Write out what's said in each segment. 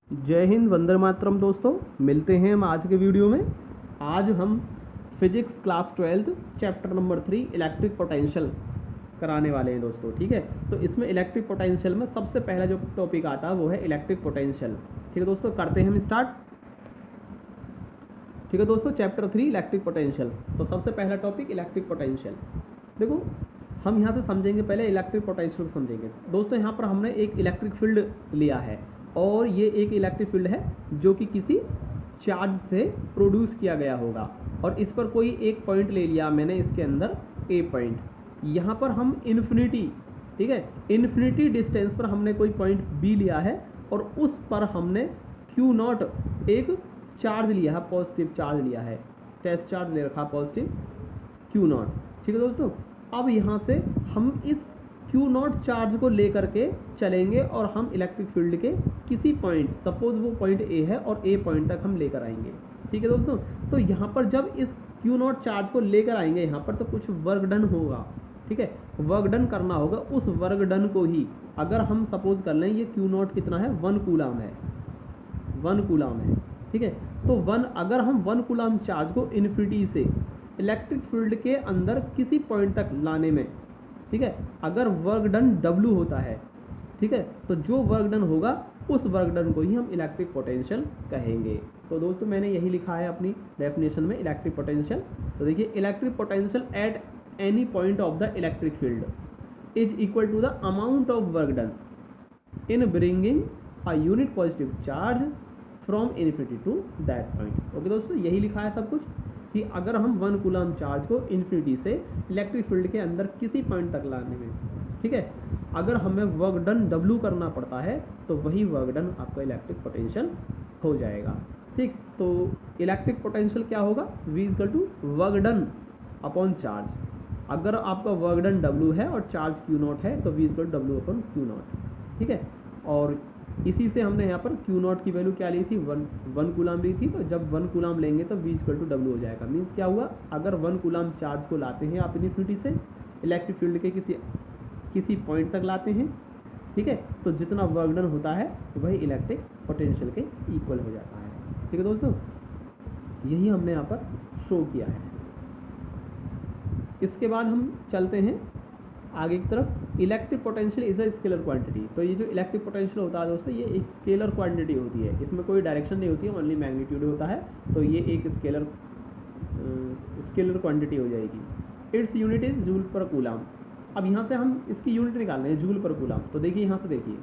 जय हिंद, वंदे मातरम। दोस्तों मिलते हैं हम आज के वीडियो में। आज हम physics class 12 chapter number 3 electric potential कराने वाले हैं दोस्तों। ठीक है, तो इसमें इलेक्ट्रिक पोटेंशियल में सबसे पहला जो टॉपिक आता है वो है इलेक्ट्रिक पोटेंशियल। ठीक है दोस्तों, करते हैं हम स्टार्ट। ठीक है दोस्तों, चैप्टर 3 इलेक्ट्रिक पोटेंशियल। तो सबसे पहला टॉपिक इलेक्ट्रिक पोटेंशियल। देखो, हम यहाँ से समझेंगे, पहले इलेक्ट्रिक पोटेंशियल को समझेंगे। दोस्तों यहाँ पर हमने एक इलेक्ट्रिक फील्ड लिया है और ये एक इलेक्ट्रिक फील्ड है जो कि किसी चार्ज से प्रोड्यूस किया गया होगा, और इस पर कोई एक पॉइंट ले लिया मैंने, इसके अंदर ए पॉइंट। यहाँ पर हम इन्फिनिटी, ठीक है, इन्फिनिटी डिस्टेंस पर हमने कोई पॉइंट बी लिया है और उस पर हमने क्यू नॉट एक चार्ज लिया है, पॉजिटिव चार्ज लिया है, टेस्ट चार्ज ले रखा पॉजिटिव क्यू नॉट। ठीक है दोस्तों, अब यहाँ से हम इस क्यू नॉट चार्ज को लेकर के चलेंगे और हम इलेक्ट्रिक फील्ड के किसी पॉइंट, सपोज वो पॉइंट ए है और ए पॉइंट तक हम लेकर आएंगे। ठीक है दोस्तों, तो यहाँ पर जब इस क्यू नॉट चार्ज को लेकर आएंगे यहाँ पर, तो कुछ वर्क डन होगा। ठीक है, वर्क डन करना होगा। उस वर्क डन को ही अगर हम सपोज कर लें, ये क्यू नॉट कितना है, 1 कूलाम है, 1 कूलाम है। ठीक है, तो अगर हम 1 कूलाम चार्ज को इन्फिनिटी से इलेक्ट्रिक फील्ड के अंदर किसी पॉइंट तक लाने में, ठीक है, अगर वर्क डन W होता है, ठीक है, तो जो वर्क डन होगा उस वर्क डन को ही हम इलेक्ट्रिक पोटेंशियल कहेंगे। तो दोस्तों मैंने यही लिखा है अपनी डेफिनेशन में, इलेक्ट्रिक पोटेंशियल। तो देखिए, electric potential at any point of the electric field is equal to the amount of work done in bringing a unit positive charge from infinity to that point. Okay दोस्तों, यही लिखा है सब कुछ कि अगर हम 1 कूलाम चार्ज को इन्फिनिटी से इलेक्ट्रिक फील्ड के अंदर किसी पॉइंट तक लाने में, ठीक है, अगर हमें वर्क डन W करना पड़ता है तो वही वर्क डन आपका इलेक्ट्रिक पोटेंशियल हो जाएगा। ठीक, तो इलेक्ट्रिक पोटेंशियल क्या होगा, V equal to work done upon charge. अगर आपका वर्क डन W है और चार्ज Q नॉट है तो V equal to W upon Q naught. ठीक है, और इसी से हमने यहाँ पर Q नॉट की वैल्यू क्या ली थी, 1 कूलाम ली थी। तो जब 1 कूलाम लेंगे तो V इक्वल टू W हो जाएगा। मीन्स क्या हुआ, अगर 1 कूलाम चार्ज को लाते हैं आप इन्फिनिटी से इलेक्ट्रिक फील्ड के किसी पॉइंट तक लाते हैं, ठीक है, तो जितना वर्क डन होता है वही इलेक्ट्रिक पोटेंशियल के इक्वल हो जाता है। ठीक है दोस्तों, यही हमने यहाँ पर शो किया है। इसके बाद हम चलते हैं आगे की तरफ। Electric potential is a scalar quantity. तो ये जो इलेक्ट्रिक पोटेंशियल होता है दोस्तों, ये एक स्केलर क्वांटिटी होती है, इसमें कोई डायरेक्शन नहीं होती है, ओनली मैग्नीट्यूड होता है। तो ये एक स्केलर क्वांटिटी हो जाएगी। इट्स यूनिट इज जूल पर कूलाम। अब यहाँ से हम इसकी यूनिट निकाल रहे हैं, जूल पर कूलाम। तो देखिए यहाँ से देखिए,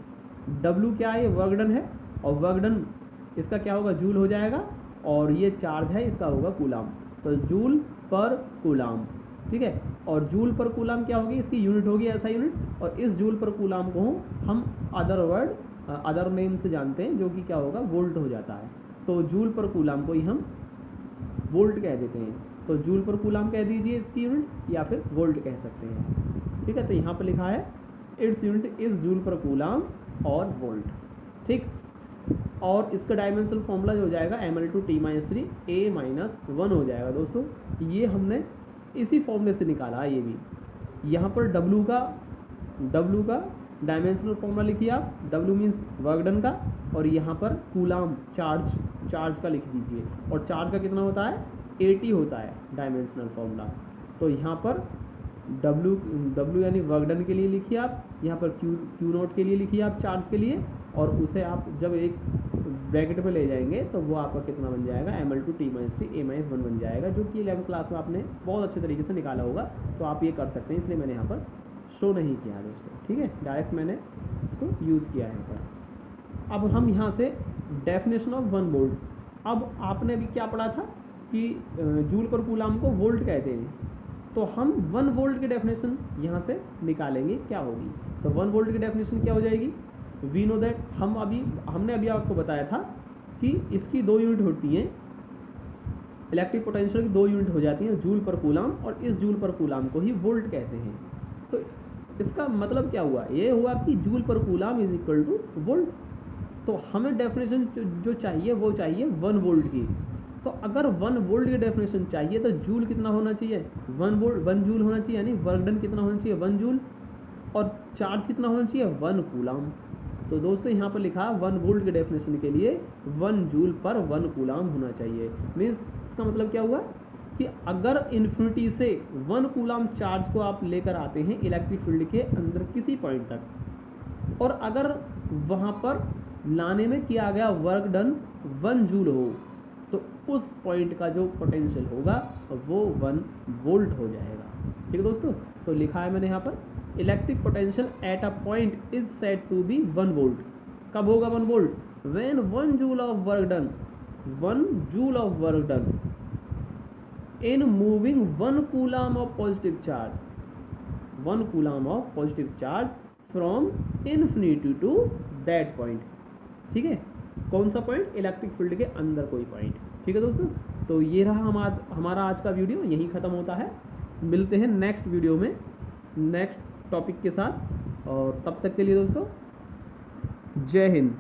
W क्या है, ये वर्क डन है, और वर्क डन इसका क्या होगा, जूल हो जाएगा, और ये चार्ज है इसका होगा कूलाम। तो जूल पर कूलाम, ठीक है, और जूल पर कूलाम क्या होगी, इसकी यूनिट होगी ऐसा यूनिट। और इस जूल पर कूलाम को हम अदर नेम से जानते हैं, जो कि क्या होगा, वोल्ट हो जाता है। तो जूल पर कूलाम को ही हम वोल्ट कह देते हैं। तो जूल पर कूलाम कह दीजिए इसकी यूनिट, या फिर वोल्ट कह सकते हैं। ठीक है, तो यहाँ पर लिखा है इट्स यूनिट इज जूल पर कूलाम और वोल्ट। ठीक, और इसका डायमेंशनल फॉर्मूला जो हो जाएगा ml/t-3 A-1 हो जाएगा दोस्तों। ये हमने इसी फॉर्मूले से निकाला है। ये भी यहाँ पर W का डायमेंशनल फॉर्मूला लिखिए आप, W मीन्स वर्क डन का, और यहाँ पर कूलाम चार्ज का लिख दीजिए। और चार्ज का कितना होता है, 80 होता है डायमेंशनल फॉर्मूला। तो यहाँ पर W यानी वर्क डन के लिए लिखिए आप, यहाँ पर Q नॉट के लिए लिखिए आप, चार्ज के लिए, और उसे आप जब एक ब्रैकेट में ले जाएंगे तो वो आपका कितना बन जाएगा, ml/t-3 A-1 बन जाएगा, जो कि 11th क्लास में आपने बहुत अच्छे तरीके से निकाला होगा। तो आप ये कर सकते हैं, इसलिए मैंने यहाँ पर शो नहीं किया दोस्तों। ठीक है, डायरेक्ट मैंने इसको यूज़ किया है यहाँ पर। अब हम यहाँ से डेफिनेशन ऑफ 1 वोल्ट। अब आपने अभी क्या पढ़ा था कि जूल पर कूलाम को वोल्ट कहते हैं, तो हम 1 वोल्ट की डेफिनेशन यहाँ से निकालेंगे, क्या होगी। तो 1 वोल्ट की डेफिनेशन क्या हो जाएगी, वी नो दैट, हमने अभी आपको बताया था कि इसकी 2 यूनिट होती हैं, इलेक्ट्रिक पोटेंशियल की 2 यूनिट हो जाती हैं, जूल पर कूलाम, और इस जूल पर कूलाम को ही वोल्ट कहते हैं। तो इसका मतलब क्या हुआ, ये हुआ कि जूल पर coulomb is equal two volt. तो हमें डेफिनेशन जो चाहिए वो चाहिए 1 वोल्ट की। तो अगर 1 वोल्ट की डेफिनेशन चाहिए तो जूल कितना होना चाहिए, 1 जूल होना चाहिए, यानी वर्क डन कितना होना चाहिए, 1 जूल, और चार्ज कितना होना चाहिए, 1 कूलाम। तो दोस्तों यहाँ पर लिखा 1 वोल्ट के डेफिनेशन के लिए 1 जूल पर 1 कूलाम होना चाहिए। मीन्स इसका मतलब क्या हुआ कि अगर इन्फिनिटी से 1 कूलाम चार्ज को आप लेकर आते हैं इलेक्ट्रिक फील्ड के अंदर किसी पॉइंट तक, और अगर वहाँ पर लाने में किया गया वर्क डन 1 जूल हो, तो उस पॉइंट का जो पोटेंशियल होगा वो 1 वोल्ट हो जाएगा। ठीक है दोस्तों, तो लिखा है मैंने यहाँ पर electric potential at a point is said to be 1 volt. कब होगा 1 volt? When 1 joule of work done, 1 joule of work done in moving 1 coulomb of positive charge, 1 coulomb of positive charge from infinity to that point. ठीक है, कौन सा point? Electric field के अंदर कोई point. ठीक है दोस्तों, तो ये रहा हमारा आज का वीडियो, यहीं ख़त्म होता है। मिलते हैं नेक्स्ट वीडियो में नेक्स्ट टॉपिक के साथ, और तब तक के लिए दोस्तों जय हिंद।